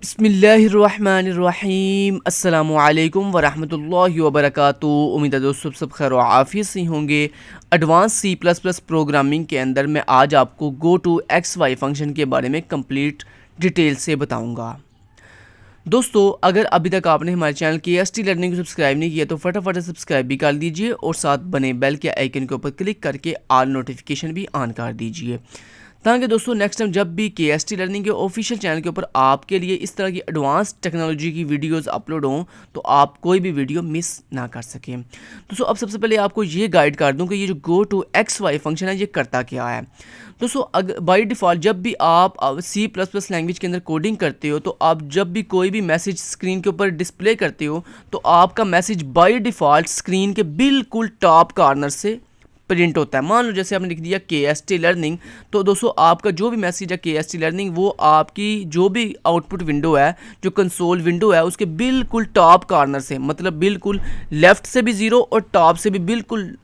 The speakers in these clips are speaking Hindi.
बिस्मिल्लाहिर्रहमानिर्रहीम अस्सलामुअलैकुम वरहमतुल्लाहि वबरकातुहू। उम्मीद है दोस्तों सब खैर व आफियत से होंगे। Advance C plus plus programming के अंदर मैं आज आपको go to X Y function के बारे में कंप्लीट डिटेल से बताऊंगा। दोस्तों अगर अभी तक आपने हमारे चैनल KST लर्निंग को सब्सक्राइब नहीं किया तो फटाफट सब्सक्राइब भी कर लीजिए और साथ बने बेल के आइकन के ऊपर क्लिक करके ऑल नोटिफिकेशन भी ऑन कर दीजिए, ताकि दोस्तों नेक्स्ट टाइम जब भी KST लर्निंग के ऑफिशियल चैनल के ऊपर आपके लिए इस तरह की एडवांस टेक्नोलॉजी की वीडियोस अपलोड हों तो आप कोई भी वीडियो मिस ना कर सकें। दोस्तों अब सबसे पहले आपको ये गाइड कर दूं कि ये जो go to X Y function है ये करता क्या है। दोस्तों अगर बाय डिफ़ॉल्ट जब भी आप सी प्लस प्लस लैंग्वेज के अंदर कोडिंग करते हो तो आप जब भी कोई भी मैसेज स्क्रीन के ऊपर डिस्प्ले करते हो तो आपका मैसेज बाय डिफ़ॉल्ट स्क्रीन के बिल्कुल टॉप कॉर्नर से प्रिंट होता है। मान लो जैसे आपने लिख दिया KST लर्निंग, तो दोस्तों आपका जो भी मैसेज है KST लर्निंग वो आपकी जो भी आउटपुट विंडो है, जो कंसोल विंडो है, उसके बिल्कुल टॉप कॉर्नर से, मतलब बिल्कुल लेफ़्ट से भी ज़ीरो और टॉप से भी बिल्कुल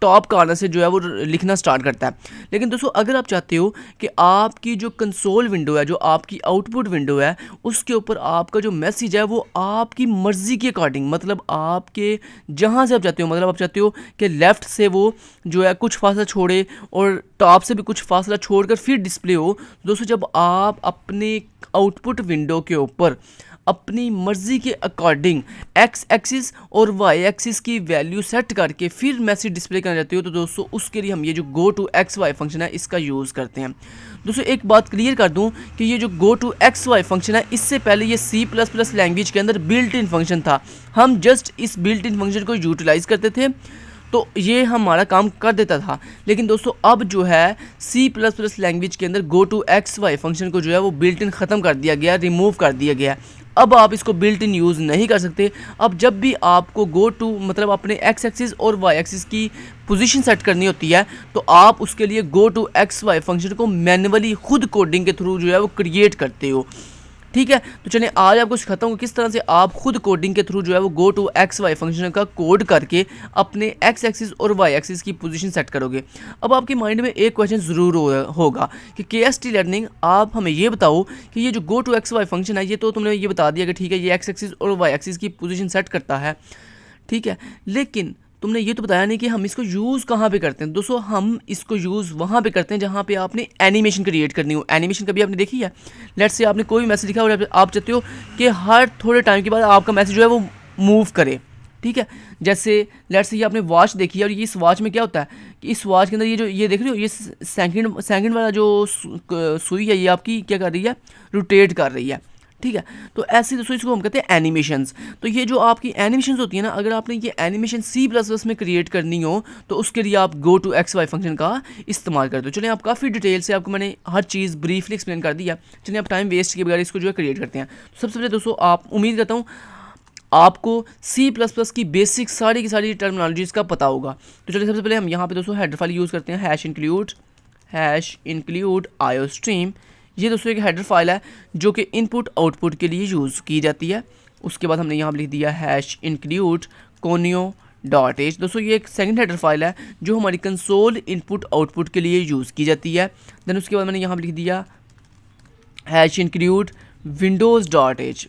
टॉप कॉर्नर से जो है वो लिखना स्टार्ट करता है। लेकिन दोस्तों अगर आप चाहते हो कि आपकी जो कंसोल विंडो है, जो आपकी आउटपुट विंडो है, उसके ऊपर आपका जो मैसेज है वो आपकी मर्ज़ी के अकॉर्डिंग, मतलब आपके जहाँ से आप चाहते हो, मतलब आप चाहते हो कि लेफ़्ट से वो जो है कुछ फासला छोड़े और टॉप से भी कुछ फासला छोड़कर फिर डिस्प्ले हो। दोस्तों जब आप अपने आउटपुट विंडो के ऊपर अपनी मर्ज़ी के अकॉर्डिंग एक्स एक्सिस और वाई एक्सिस की वैल्यू सेट करके फिर मैसेज डिस्प्ले करना चाहते हो तो दोस्तों उसके लिए हम ये जो go to X Y function है इसका यूज़ करते हैं। दोस्तों एक बात क्लियर कर दूं कि ये जो go to X Y function है इससे पहले ये सी प्लस प्लस लैंग्वेज के अंदर बिल्ट इन फंक्शन था। हम जस्ट इस बिल्ट इन फंक्शन को यूटिलाइज़ करते थे तो ये हमारा काम कर देता था। लेकिन दोस्तों अब जो है सी प्लस प्लस लैंग्वेज के अंदर go to X Y function को जो है वो बिल्ट इन ख़त्म कर दिया गया, रिमूव कर दिया गया। अब आप इसको बिल्ट इन यूज़ नहीं कर सकते। अब जब भी आपको गो टू मतलब अपने एक्स एक्सिस और वाई एक्सिस की पोजीशन सेट करनी होती है तो आप उसके लिए go to X Y function को मैन्युअली खुद कोडिंग के थ्रू जो है वो क्रिएट करते हो। ठीक है, तो चलिए आज आपको सिखाता हूँ किस तरह से आप खुद कोडिंग के थ्रू जो है वो go to X Y function का कोड करके अपने एक्स एक्सिस और वाई एक्सिस की पोजीशन सेट करोगे। अब आपके माइंड में एक क्वेश्चन ज़रूर होगा कि KST लर्निंग आप हमें ये बताओ कि ये जो go to X Y function है ये तो तुमने ये बता दिया कि ठीक है ये एक्स एक्सिस और वाई एक्सिस की पोजीशन सेट करता है, ठीक है, लेकिन तुमने ये तो बताया नहीं कि हम इसको यूज़ कहाँ पे करते हैं। दोस्तों हम इसको यूज़ वहाँ पे करते हैं जहाँ पे आपने एनिमेशन क्रिएट करनी हो। एनिमेशन कभी आपने देखी है? लेट्स से आपने कोई भी मैसेज लिखा और आप चाहते हो कि हर थोड़े टाइम के बाद आपका मैसेज जो है वो मूव करे, ठीक है। जैसे लेट्स से ये आपने वॉच देखी है और ये इस वॉच में क्या होता है कि इस वॉच के अंदर ये जो ये देख रहे हो ये सेकंड वाला जो सुई है ये आपकी क्या कर रही है, रोटेट कर रही है, ठीक है। तो ऐसे दोस्तों इसको हम कहते हैं एनिमेशंस। तो ये जो आपकी एनिमेशंस होती है ना, अगर आपने ये एनिमेशन सी प्लस प्लस में क्रिएट करनी हो तो उसके लिए आप go to X Y function का इस्तेमाल करते हो। चलिए आप काफ़ी डिटेल से आपको मैंने हर चीज़ ब्रीफली एक्सप्लेन कर दिया। चलिए आप टाइम वेस्ट के बगैर इसको जो है क्रिएट करते हैं। तो सबसे पहले दोस्तों आप उम्मीद करता हूँ आपको सी प्लस प्लस की बेसिक सारी की सारी टर्मिनोलॉजीज़ का पता होगा। तो चलिए सबसे पहले हम यहाँ पे दोस्तों हेडर फाइल यूज़ करते हैं, हैश इंक्लूड आयो स्ट्रीम। ये दोस्तों एक हेडर फाइल है जो कि इनपुट आउटपुट के लिए यूज़ की जाती है। उसके बाद हमने यहाँ पर लिख दिया हैश इंक्लूड conio.h। दोस्तों ये एक सेकंड हेडर फाइल है जो हमारी कंसोल इनपुट आउटपुट के लिए यूज़ की जाती है। देन उसके बाद मैंने यहाँ पर लिख दिया हैश इंक्लूड windows.h।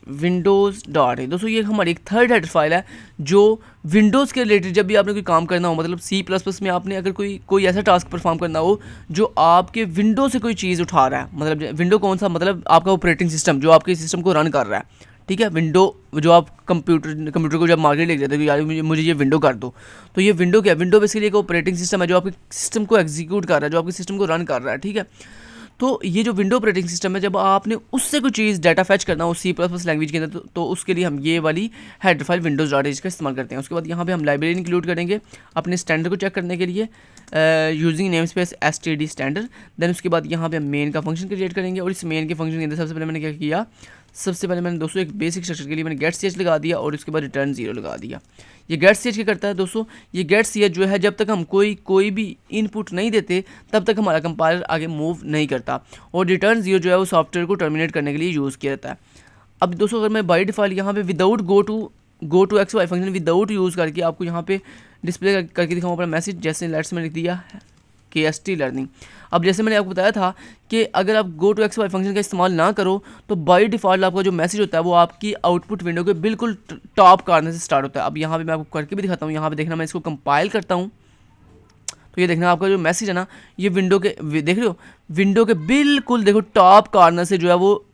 दोस्तों ये हमारी एक थर्ड हेडर फाइल है जो विंडोज़ के रिलेटेड जब भी आपने कोई काम करना हो, मतलब सी प्लस प्लस में आपने अगर कोई ऐसा टास्क परफॉर्म करना हो जो आपके विंडो से कोई चीज़ उठा रहा है, मतलब विंडो कौन सा, मतलब आपका ऑपरेटिंग सिस्टम जो आपके सिस्टम को रन कर रहा है, ठीक है। विंडो जो आप कंप्यूटर को जब मार्केट लेके जाते हो यार मुझे ये विंडो कर दो, तो ये विंडो क्या है, विंडो बेसिकली एक ऑपरेटिंग सिस्टम है जो आपके सिस्टम को एग्जीक्यूट कर रहा है, जो आपके सिस्टम को रन कर रहा है, ठीक है। तो ये जो विंडो ऑपरेटिंग सिस्टम है जब आपने उससे कोई चीज़ डाटा फैच करना हो सी प्लस प्लस लैंग्वेज के अंदर तो उसके लिए हम ये वाली हेडर फाइल windows.h का इस्तेमाल करते हैं। उसके बाद यहाँ पे हम लाइब्रेरी इंक्लूड करेंगे अपने स्टैंडर्ड को चेक करने के लिए using namespace std standard. Then उसके बाद यहाँ पे हम मेन का फंक्शन क्रिएट करेंगे और इस मेन के फंक्शन के अंदर सबसे पहले मैंने क्या किया, सबसे पहले मैंने दोस्तों एक बेसिक स्ट्रक्चर के लिए मैंने गेट ch लगा दिया और उसके बाद रिटर्न 0 लगा दिया। ये गेट ch क्या करता है दोस्तों, ये गेट ch जो है जब तक हम कोई भी इनपुट नहीं देते तब तक हमारा कंपाइलर आगे मूव नहीं करता और रिटर्न 0 जो है वो सॉफ्टवेयर को टर्मिनेट करने के लिए यूज़ किया जाता है। अब दोस्तों अगर मैं बाय डिफ़ॉल्ट यहाँ पे without go to X Y function without use करके आपको यहाँ पे डिस्प्ले करके दिखाऊँ अपना मैसेज, जैसे लेट्स में लिख दिया KST लर्निंग। अब जैसे मैंने आपको बताया था कि अगर आप go to X Y function का इस्तेमाल ना करो तो बाय डिफ़ॉल्ट आपका जो मैसेज होता है वो आपकी आउटपुट विंडो के बिल्कुल टॉप कॉर्नर से स्टार्ट होता है। अब यहाँ पे मैं आपको करके भी दिखाता हूँ। यहाँ पे देखना, मैं इसको कंपाइल करता हूँ तो ये देखना आपका जो मैसेज है ना, ये विंडो के देख रहे हो, विंडो के बिल्कुल देखो टॉप कॉर्नर से जो है वो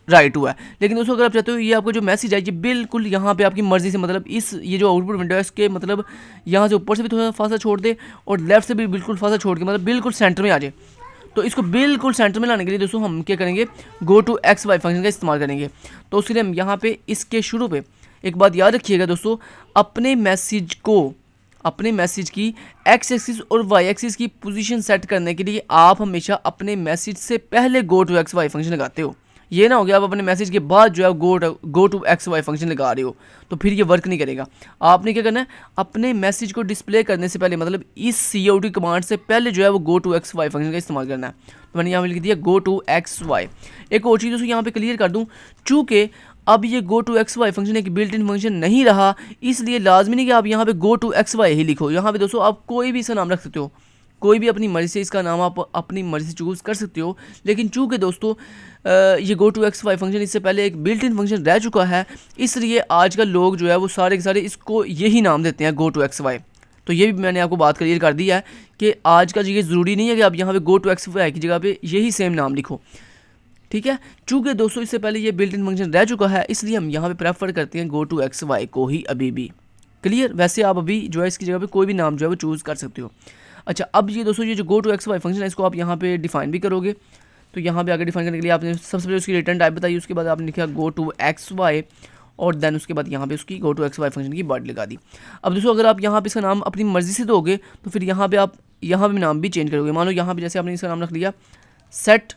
राइट हुआ है। लेकिन दोस्तों अगर आप चाहते हो ये आपका जो मैसेज है ये बिल्कुल यहाँ पे आपकी मर्जी से, मतलब इस ये जो आउटपुट विंडो है इसके मतलब यहाँ से ऊपर से भी थोड़ा फासा छोड़ दे और लेफ्ट से भी बिल्कुल फासा छोड़ के मतलब बिल्कुल सेंटर में आ जाए। तो इसको बिल्कुल सेंटर में लाने के लिए दोस्तों हम क्या करेंगे, go to X Y function का इस्तेमाल करेंगे। तो उसके लिए हम यहाँ पे इसके शुरू पे एक बात याद रखिएगा दोस्तों, अपने मैसेज की एक्स एक्सिस और वाई एक्सिस की पोजीशन सेट करने के लिए आप हमेशा अपने मैसेज से पहले go to X Y function लगाते हो। ये ना हो गया आप अपने मैसेज के बाद जो है go to X Y function लगा रहे हो तो फिर ये वर्क नहीं करेगा। आपने क्या करना है, अपने मैसेज को डिस्प्ले करने से पहले मतलब इस COT कमांड से पहले जो है वो go to X Y function का इस्तेमाल करना है। तो मैंने यहाँ पे लिख दिया गो टू एक्स वाई। एक और चीज़ दोस्तों यहाँ पे क्लियर कर दूँ, चूँकि अब ये go to X Y function एक बिल्ट इन फंक्शन नहीं रहा, इसलिए लाजमी नहीं कि आप यहाँ पे गो टू एक्स वाई ही लिखो। यहाँ पे दोस्तों आप कोई भी इसका नाम रख सकते हो, कोई भी अपनी मर्ज़ी से इसका नाम आप अपनी मर्ज़ी से चूज़ कर सकते हो। लेकिन चूँकि दोस्तों ये go to X Y function इससे पहले एक बिल्ट इन फंक्शन रह चुका है, इसलिए आजकल लोग जो है वो सारे के सारे इसको यही नाम देते हैं गो टू एक्स वाई। तो ये भी मैंने आपको बात क्लियर कर दी है कि आजकल ये ज़रूरी नहीं है कि आप यहाँ पे गो टू एक्स वाई की जगह पे यही सेम नाम लिखो, ठीक है। चूँकि दोस्तों इससे पहले ये बिल्ट इन फंक्शन रह चुका है, इसलिए हम यहाँ पे प्रेफर करते हैं गो टू एक्स वाई को ही अभी भी। क्लियर? वैसे आप अभी जो है इसकी जगह पे कोई भी नाम जो है वो चूज़ कर सकते हो। अच्छा, अब ये दोस्तों ये जो go to X Y function है इसको आप यहाँ पे डिफाइन भी करोगे। तो यहाँ पे आगे डिफाइन करने के लिए आपने सबसे पहले उसकी रिटर्न टाइप बताई, उसके बाद आपने लिखा गो टू एक्स वाई और देन उसके बाद यहाँ पे उसकी go to X Y function की बॉडी लगा दी। अब दोस्तों अगर आप यहाँ पे इसका नाम अपनी मर्जी से दोगे तो फिर यहाँ पे आप यहाँ पे नाम भी चेंज करोगे। मान लो यहाँ पे जैसे आपने इसका नाम रख लिया सेट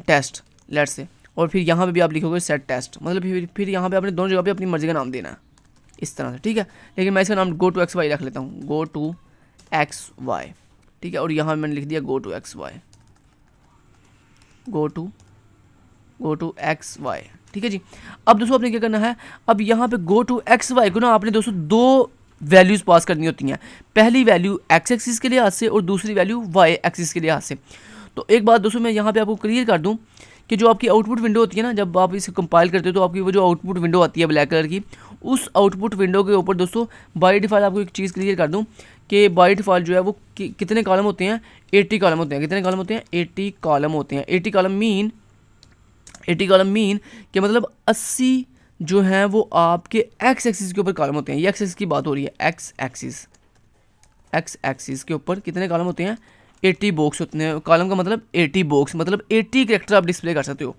टेस्ट लेट से, और फिर यहाँ पे भी आप लिखोगे सेट टेस्ट, मतलब फिर यहाँ पे आपने दोनों जगह पे अपनी मर्जी का नाम देना है इस तरह से, ठीक है। लेकिन मैं इसका नाम गो टू एक्स वाई रख लेता हूँ, गो टू एक्स वाई, ठीक है। और यहाँ मैंने लिख दिया go to X Y, go to X Y, ठीक है जी। अब दोस्तों आपने क्या करना है, अब यहाँ पे गो टू एक्स वाई को ना आपने दोस्तों दो वैल्यूज़ पास करनी होती हैं। पहली वैल्यू एक्स एक्सिस के लिहाज से और दूसरी वैल्यू वाई एक्सिस के लिहाज से। तो एक बात दोस्तों मैं यहाँ पे आपको क्लियर कर दूँ कि जो आपकी आउटपुट विंडो होती है ना, जब आप इसे कंपाइल करते हो तो आपकी वो जो आउटपुट विंडो आती है ब्लैक कलर की, उस आउटपुट विंडो के ऊपर दोस्तों बाय डिफ़ॉल्ट आपको एक चीज़ क्लियर कर दूं कि बाय डिफ़ॉल्ट जो है वो कितने कॉलम होते हैं, 80 कॉलम होते हैं। कितने कॉलम होते हैं? 80 कॉलम होते हैं। 80 कॉलम मीन कि मतलब 80 जो हैं वो आपके एक्स एक्सिस के ऊपर कॉलम होते हैं। ये एक्स एक्सिस की बात हो रही है, एक्स एक्सिस के ऊपर कितने कॉलम होते हैं? 80 बॉक्स होते हैं। कॉलम का मतलब 80 बॉक्स, मतलब 80 कैरेक्टर आप डिस्प्ले कर सकते हो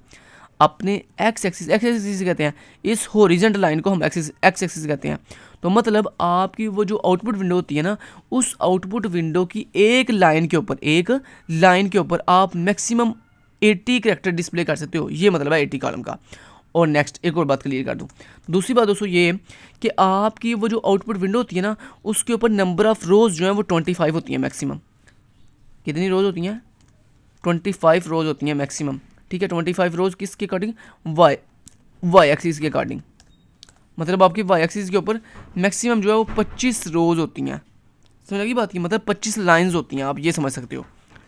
अपने एक्स एक्सिस कहते हैं। इस हॉरिजॉन्टल लाइन को हम एक्स एक्सिस कहते हैं। तो मतलब आपकी वो जो आउटपुट विंडो होती है ना, उस आउटपुट विंडो की एक लाइन के ऊपर आप मैक्सिमम 80 कैरेक्टर डिस्प्ले कर सकते हो। ये मतलब है 80 कॉलम का। और नेक्स्ट एक और बात क्लियर कर दूँ, दूसरी बात दोस्तों ये कि आपकी वो जो आउटपुट विंडो होती है ना, उसके ऊपर नंबर ऑफ़ रोज़ जो है वो 25 होती हैं मैक्सिमम। कितनी रोज़ होती हैं? 25 रोज़ होती हैं मैक्सिमम, ठीक है। 25 रोज़ किसके अकॉर्डिंग? वाई एक्सिस के अकॉर्डिंग। मतलब आपकी वाई एक्सिस के ऊपर मैक्सिमम जो है वो 25 रोज़ होती हैं। समझ लगी बात की? मतलब 25 लाइंस होती हैं, आप ये समझ सकते हो,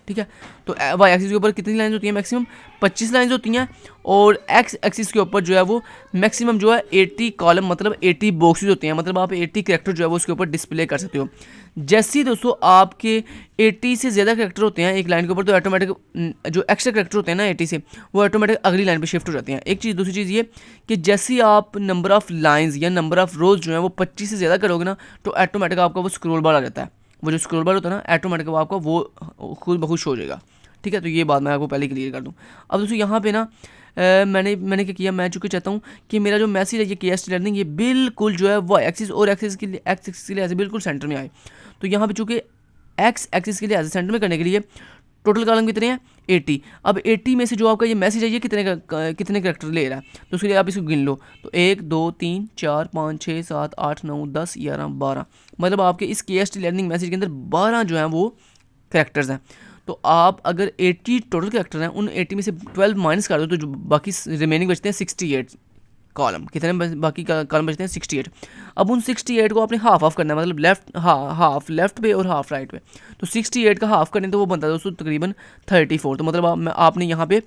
ठीक है। तो वाई एक्सिस के ऊपर कितनी लाइंस होती हैं? मैक्सिमम 25 लाइंस होती हैं। और एक्स एक्सिस के ऊपर जो है वो मैक्सिमम जो है 80 कॉलम मतलब 80 बॉक्सेस होते हैं। मतलब आप 80 कैरेक्टर जो है वो उसके ऊपर डिस्प्ले कर सकते हो। जैसे ही दोस्तों आपके 80 से ज़्यादा कैरेक्टर होते हैं एक लाइन के ऊपर, तो ऑटोमेटिक जो एक्स्ट्रा कैरेक्टर होते हैं ना 80 से, वो ऑटोमेटिक अगली लाइन पे शिफ्ट हो जाते हैं। एक चीज़, दूसरी चीज़ ये कि जैसे ही आप नंबर ऑफ़ लाइंस या नंबर ऑफ़ रोज़ जो है वो 25 से ज़्यादा करोगे ना, तो ऑटोमेटिक आपका वो स्क्रॉल बार आ जाता है। वो जो स्क्रॉल बार होता है ना, ऑटोमेटिक आपका वो खुद ब खुद हो जाएगा, ठीक है। तो ये बात मैं आपको पहले क्लियर कर दूँ। अब दोस्तों यहाँ पे ना मैंने क्या किया, मैं चूँकि चाहता हूँ कि मेरा जो मैसेज है ये KST लर्निंग ये बिल्कुल जो है वो एक्सिस और एक्सिस के लिए ऐसे बिल्कुल सेंटर में आए। तो यहाँ पे चूँकि एक्स एक्सिस के लिए ऐसे सेंटर में करने के लिए टोटल कॉलम कितने हैं? 80। अब 80 में से जो आपका ये मैसेज है ये कितने कैरेक्टर ले रहा है, तो उसके लिए आप इसको गिन लो। तो 1 2 3 4 5 6 7 8 9 10 11 12, मतलब आपके इस KST लर्निंग मैसेज के अंदर 12 जो हैं वो कैरेक्टर्स हैं। तो आप अगर 80 टोटल कैरेक्टर हैं, उन 80 में से 12 माइनस कर दो तो जो बाकी रिमेनिंग बचते हैं 68। कॉलम, कितने बाकी कॉलम बचते हैं 68। अब उन 68 को आपने हाफ ऑफ करना है, मतलब लेफ्ट हाफ लेफ्ट पे और हाफ राइट पे। तो 68 का हाफ करें तो वो बनता है दोस्तों तकरीबन 34। तो मतलब आपने यहाँ पे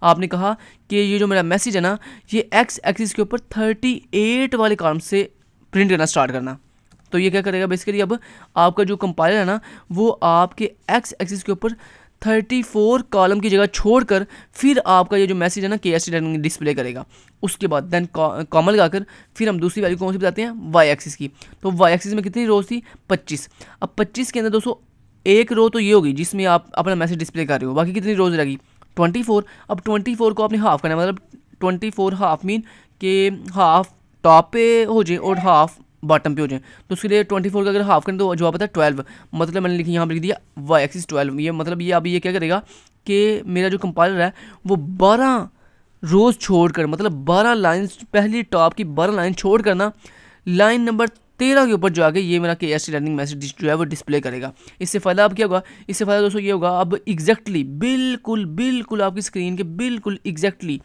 आपने कहा कि ये जो मेरा मैसेज है ना, ये एक्स एक्सिस के ऊपर 38 वाले कॉलम से प्रिंट करना स्टार्ट करना। तो ये क्या करेगा बेसिकली, अब आपका जो कंपाइलर है ना वो आपके एक्स एक्सिस के ऊपर 34 कॉलम की जगह छोड़कर फिर आपका ये जो मैसेज है ना KST डिस्प्ले करेगा। उसके बाद देन कॉमा लगाकर फिर हम दूसरी वैल्यू कौन सी बताते हैं, वाई एक्सिस की। तो वाई एक्सिस में कितनी रोज थी, 25। अब 25 के अंदर दोस्तों एक रो तो ये होगी जिसमें आप अपना मैसेज डिस्प्ले कर रहे हो, बाकी कितनी रोज रहेगी, 24। अब 24 को आपने हाफ करना है, मतलब 24 हाफ मीन के हाफ टॉप पे हो जाए और हाफ बॉटम पे हो जाए। तो उसके लिए 24 का अगर हाफ करें तो जवाब आता है 12। मतलब मैंने लिखी यहाँ पर लिख दिया वाई एक्सिस 12। ये मतलब ये अभी ये क्या करेगा कि मेरा जो कंपाइलर है वो 12 रोज़ छोड़कर, मतलब 12 लाइन्स, पहली टॉप की 12 लाइन छोड़ कर ना लाइन नंबर 13 के ऊपर जो आगे ये मेरा KST रनिंग मैसेज जो है वो डिस्प्ले करेगा। इससे फ़ायदा अब क्या होगा, इससे फ़ायदा दोस्तों ये होगा अब एग्जैक्टली बिल्कुल आपकी स्क्रीन के बिल्कुल एग्जैक्टली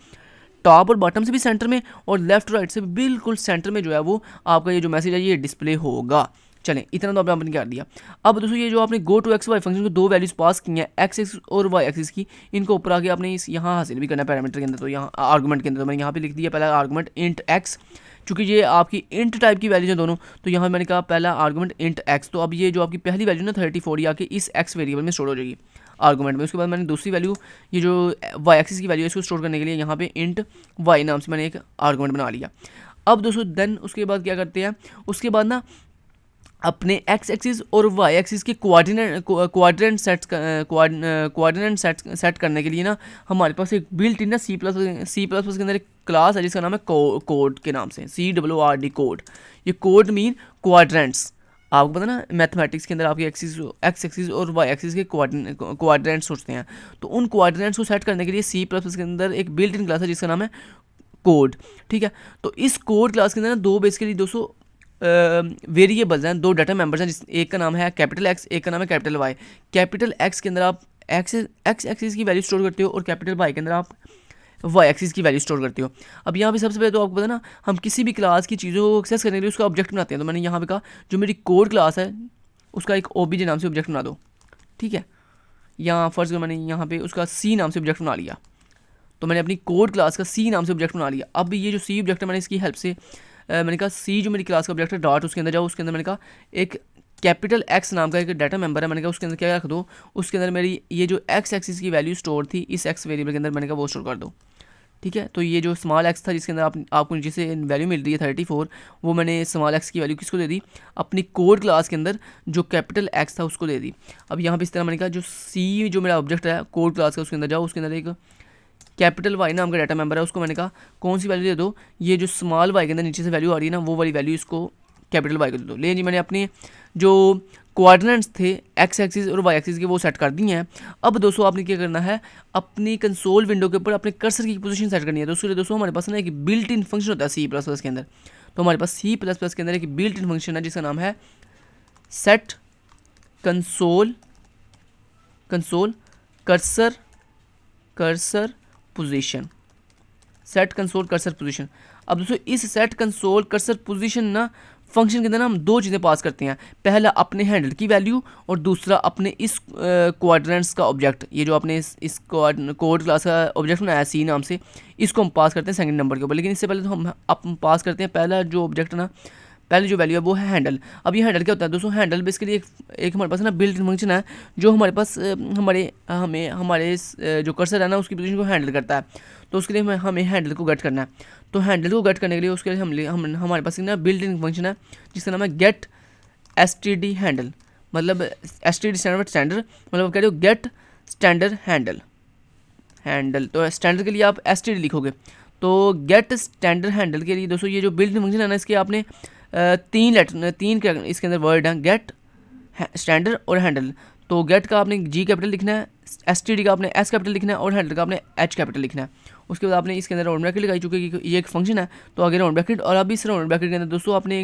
टॉप और बॉटम से भी सेंटर में और लेफ्ट राइट से भी बिल्कुल सेंटर में जो है वो आपका ये जो मैसेज है ये डिस्प्ले होगा। चलें, इतना तो आपने कर दिया। अब दोस्तों ये जो आपने go to X Y function को दो वैल्यूज पास की हैं, एक्स एक्स और वाई एक्सिस की, इनको ऊपर आके आपने इस यहाँ हासिल भी करना है पैरामीटर के अंदर। तो यहाँ आर्गूमेंट के अंदर तो मैंने यहाँ पे लिख दिया पहला आर्गूमेंट इंट एक्स, चूँकि ये आपकी इंट टाइप की वैल्यूज हैं दोनों, तो यहाँ मैंने कहा पहला आर्गूमेंट इंट एक्स। तो अब ये जो आपकी पहली वैल्यू ना 34 ये आके इस एक्स वेरिएबल में स्टोर हो जाएगी आर्गूमेंट में। उसके बाद मैंने दूसरी वैल्यू ये जो वाई एक्सिस की वैल्यू है इसको स्टोर करने के लिए यहाँ पे इंट वाई नाम से मैंने एक आर्गूमेंट बना लिया। अब दोस्तों देन उसके बाद क्या करते हैं, उसके बाद ना अपने एक्स एक्सिस और वाई एक्सिस के क्वाड्रेंट सेट करने के लिए ना हमारे पास एक बिल्ट इन ना सी प्लस के अंदर एक क्लास है जिसका नाम है कोड के नाम से, CWRD कोड। ये कोड मीन क्वाड्रेंट्स। आपको पता ना मैथमेटिक्स के अंदर आपके एक्स एक्सिस और वाई एक्सिस के क्वाड्रेंट्स होते हैं। तो उन क्वाड्रेंट्स को सेट करने के लिए C++ के अंदर एक बिल्ट इन क्लास है जिसका नाम है कोड। ठीक है, तो इस कोड क्लास के अंदर ना दो बेसिकली 200 वेरिएबल्स हैं, दो डाटा मेंबर्स हैं, एक का नाम है कैपिटल एक्स, एक का नाम है कैपिटल वाई। कैपिटल एक्स के अंदर आप एक्स एक्सिस की वैल्यू स्टोर करते हो और कैपिटल वाई के अंदर आप वाई एक्सिस की वैल्यू स्टोर करते हो। अब यहाँ पे सबसे पहले तो आपको पता ना हम किसी भी क्लास की चीज़ों को एक्सेस करने के लिए उसका ऑब्जेक्ट बनाते हैं। तो मैंने यहाँ पे कहा जो मेरी कोड क्लास है उसका एक OBJ नाम से ऑब्जेक्ट बना दो। ठीक है, यहाँ फर्स्ट को मैंने यहाँ पे उसका C नाम से ऑब्जेक्ट बना लिया। तो मैंने अपनी कोड क्लास का C नाम से ऑब्जेक्ट बना लिया। अब ये जो C ऑब्जेक्ट है मैंने इसकी हेल्प से मैंने कहा C जो मेरी क्लास का ऑब्जेक्ट है डॉट उसके अंदर जाओ, उसके अंदर मैंने कहा एक कैपिटल एक्स नाम का एक डाटा मेंबर है, मैंने कहा उसके अंदर क्या रख दो, उसके अंदर मेरी ये जो एक्स एक्सिस की वैल्यू स्टोर थी इस एक्स वेरिएबल के अंदर मैंने कहा वो स्टोर कर दो। ठीक है, तो ये जो स्मॉल एक्स था जिसके अंदर आपको नीचे से वैल्यू मिल रही है 34, वो मैंने स्मॉल एक्स की वैल्यू किसको दे दी, अपनी कोड क्लास के अंदर जो कैपिटल एक्स था उसको दे दी। अब यहाँ पे इस तरह मैंने कहा जो C जो मेरा ऑब्जेक्ट है कोड क्लास का उसके अंदर जाओ, उसके अंदर एक कैपिटल वाई नाम का डाटा मेंबर है, उसको मैंने कहा कौन सी वैल्यू दे दो, ये जो स्मॉल वाई के अंदर नीचे से वैल्यू आ रही है ना वो वाली वैल्यू इसको कैपिटल वाई को दे दो। लेकिन जी मैंने अपने जो कोऑर्डिनेट्स थे एक्स एक्सिस और वाई एक्सिस के वो सेट कर दिए हैं। अब दोस्तों आपने क्या करना है, अपनी कंसोल विंडो के ऊपर अपने कर्सर की पोजीशन सेट करनी है। तो उसके लिए दोस्तों हमारे पास ना एक बिल्ट इन फंक्शन होता है C++ के अंदर। तो हमारे पास C++ के अंदर एक बिल्ट इन फंक्शन है जिसका नाम है set console cursor position, set console cursor position. अब दोस्तों इस सेट कंसोल कर्सर पोजीशन ना फंक्शन के अंदर हम दो चीज़ें पास करते हैं, पहला अपने हैंडल की वैल्यू और दूसरा अपने इस क्वाड्रेंट्स का ऑब्जेक्ट। ये जो आपने इस कोड क्लास का ऑब्जेक्ट बनाया C नाम से, इसको हम पास करते हैं सेकंड नंबर के ऊपर। लेकिन इससे पहले तो हम पास करते हैं पहला जो ऑब्जेक्ट है ना, पहली जो वैल्यू है वो है हैंडल। अब ये हैंडल क्या होता है दोस्तों, हैंडल बेसिकली एक हमारे पास ना बिल्ट इन फंक्शन है जो हमारे पास हमारे जो कर्सर है ना उसकी पोजीशन को हैंडल करता है। तो उसके लिए हमें हैंडल को गेट करना है। तो हैंडल को गेट करने के लिए उसके लिए हमारे पास ना बिल्ट इन फंक्शन है जिसका नाम है गेट STD हैंडल, मतलब STD स्टैंडर्ड, मतलब कह रहे हो गेट स्टैंडर्ड हैंडल। तो स्टैंडर्ड के लिए आप STD लिखोगे। तो गेट स्टैंडर्ड हैंडल के लिए दोस्तों ये जो बिल्ट इन फंक्शन है ना इसके आपने तीन इसके अंदर वर्ड हैं, गेट स्टैंडर्ड और हैंडल। तो गेट का आपने G कैपिटल लिखना है, STD का आपने S कैपिटल लिखना है और हैंडल का आपने H कैपिटल लिखना है। उसके बाद आपने इसके अंदर राउंड ब्रैकेट लगाई, चूँकि ये एक फंक्शन है तो आगे राउंड ब्रैकेट। और अभी इस राउंड ब्रैकेट के अंदर दोस्तों आपने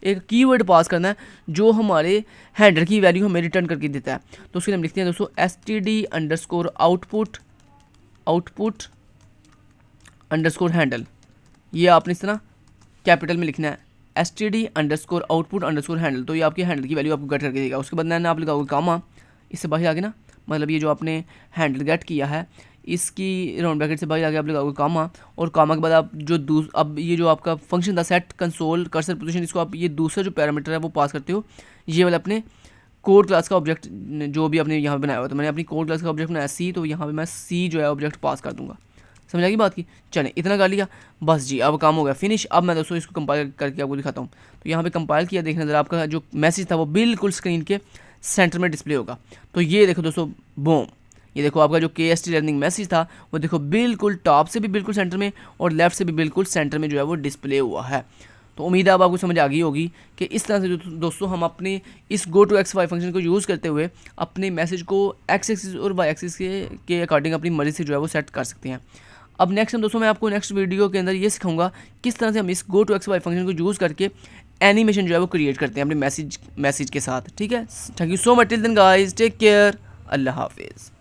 एक कीवर्ड पास करना है जो हमारे हैंडल की वैल्यू हमें रिटर्न करके देता है। तो उसके लिए हम लिखते हैं दोस्तों STD_output_handle। ये आपने इस तरह कैपिटल में लिखना है std_output_handle, तो ये आपके हैंडल की वैल्यू आपको गेट करके देगा। उसके बाद ना आप लगाओगे कामा, इससे बाहर आगे ना, मतलब ये जो आपने हैंडल गेट किया है इसकी राउंड ब्रैकेट से बाहर आगे आप लगाओगे कामा, और कामा के बाद आप जो अब ये जो आपका फंक्शन था सेट कंसोल कर्सर पोजीशन, इसको आप ये दूसरा जो पैरामीटर है वो पास करते हो, ये वाला अपने कोड क्लास का ऑब्जेक्ट जो भी आपने यहाँ पे बनाया हुआ, तो मैंने अपनी कोड क्लास का ऑब्जेक्ट बनाया सी, तो यहाँ पे मैं सी जो है ऑब्जेक्ट पास कर दूंगा। समझ आएगी बात की? चलें, इतना कर लिया बस जी, अब काम हो गया फिनिश। अब मैं दोस्तों इसको कंपाइल करके आपको दिखाता हूँ। तो यहाँ पे कंपाइल किया, देखना ज़रा आपका जो मैसेज था वो बिल्कुल स्क्रीन के सेंटर में डिस्प्ले होगा। तो ये देखो दोस्तों, बूम, ये देखो आपका जो KST लर्निंग मैसेज था वो देखो बिल्कुल टॉप से भी बिल्कुल सेंटर में और लेफ्ट से भी बिल्कुल सेंटर में जो है वो डिस्प्ले हुआ है। तो उम्मीद है अब आपको समझ आ गई होगी कि इस तरह से जो दोस्तों हम अपने इस GoToXY फंक्शन को यूज़ करते हुए अपने मैसेज को एक्स एक्सिस और वाई एक्सिस के अकॉर्डिंग अपनी मर्ज़ी से जो है वो सेट कर सकते हैं। अब नेक्स्ट दोस्तों मैं आपको नेक्स्ट वीडियो के अंदर ये सिखाऊंगा किस तरह से हम इस GoToXY फंक्शन को यूज़ करके एनिमेशन जो है वो क्रिएट करते हैं अपने मैसेज के साथ। ठीक है, thank you so much, till then guys, take care, अल्लाह हाफिज़।